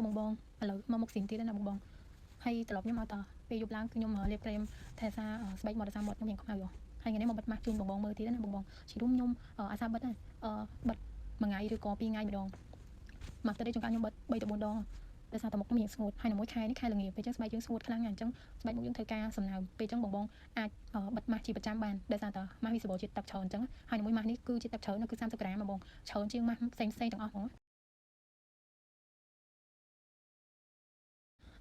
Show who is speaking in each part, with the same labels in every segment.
Speaker 1: បងបងឥឡូវមកមុខស៊ីនទៀតណាបងបងហើយត្រឡប់ខ្ញុំមកតពេលយប់ឡើងគឺខ្ញុំលាបក្រែមថែសាស្បែកមាត់ខ្ញុំយ៉ាងខ្មៅហើយថ្ងៃនេះមកបិទម៉ាស់ជូនបងបងមើលទៀតណាបងបងជារួមខ្ញុំអាសាបិទណាបិទមួយថ្ងៃឬក៏2ថ្ងៃម្ដងមកទៅđâyចង្កាខ្ញុំបិទ3ទៅ4ដងដោយសារតែមុខខ្ញុំមានស្ងួតហើយនៅមួយខែនេះខែល្ងាពេលចឹងស្បែកយើងស្ងួតខ្លាំងណាស់អញ្ចឹងស្បែកមុខយើងត្រូវការសំណើមពេលចឹងបងបងអាចបិទម៉ាស់ជាប្រចាំបានដោយសារតែម៉ាស់វាសបោជាតិទឹកច្រើនអញ្ចឹងហើយមួយម៉ាស់នេះគឺជាទឹកច្រើនគឺ30ក្រាមបងច្រើនជាងម៉ាស់ផ្សេងទាំងអស់ហ្មង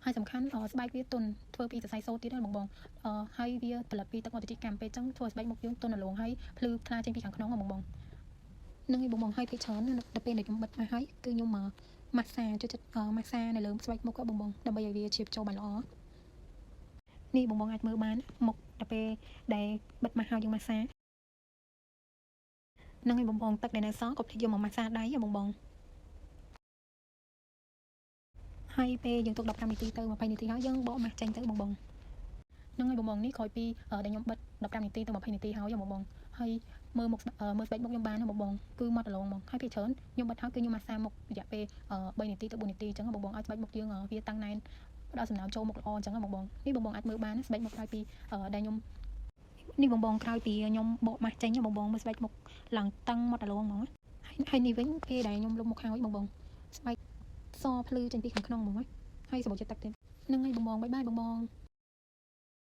Speaker 1: ហើយសំខាន់ស្បែកវាទន់ធ្វើពីសរសៃសូត្រទៀតណាបងបងហើយវាផលិតពីទឹកអតិថិកម្មពេលចឹងធ្វើស្បែកមុខយើងទន់រលោងហើយភ្លឺថ្លាចេញពីខាងក្នុងបងបងនឹងឯងបងបងហើយពេលច្រើនដល់ពេលដែលខ្ញុំបិទម៉ាស់ហើយគឺខ្ញុំម៉ាស្សាជួយម៉ាស្សានៅលើស្បែកមុខបងបងដើម្បីឲ្យវាឈាបចូលបានល្អនេះបងបងអាចមើលបានមុខដល់ពេលដែលបិទម៉ាស់ហើយយើងម៉ាស្សានឹងឯងបងបងទឹកដែលនៅសល់ក៏ភ្លេចយកមកម៉ាស្សាដៃបងបងហើយពេលយើងទុក15នាទីទៅ20នាទីហើយយើងបកម៉ាស់ចេញទៅបងបងនឹងហើយបងបងនេះក្រោយពីដែលខ្ញុំបិទ15នាទីទៅ20នាទីហើយបងបងហើយមើលមុខមើលស្បែកមុខខ្ញុំបានណាបងបងគឺមាត់រលោងហ្មងហើយពេលច្រើនខ្ញុំបិទហើយគឺខ្ញុំម៉ាស្សាមុខរយៈពេល3នាទីទៅ4នាទីអញ្ចឹងបងបងឲ្យស្បែកមុខយើងវាតាំងណែនផ្ដល់សំណើមចូលមុខល្អអញ្ចឹងបងបងនេះបងបងអាចមើលបានស្បែកមុខក្រោយពីដែលខ្ញុំនេះបងបងក្រោយពីខ្ញុំបកម៉ាស់ចេញបងបងមើលស្បែកមុខឡើងតឹងមាត់រលោងហ្មងហើយនេះវិញពេលដែលខ្ញុំលុបមុខហើយបងបងស្បែកសភ្លឺចេញពីខាងក្នុងហ្មងហើយសបោជាតិទឹកទៀតនឹងហើយបងបងបាយបាយបងបង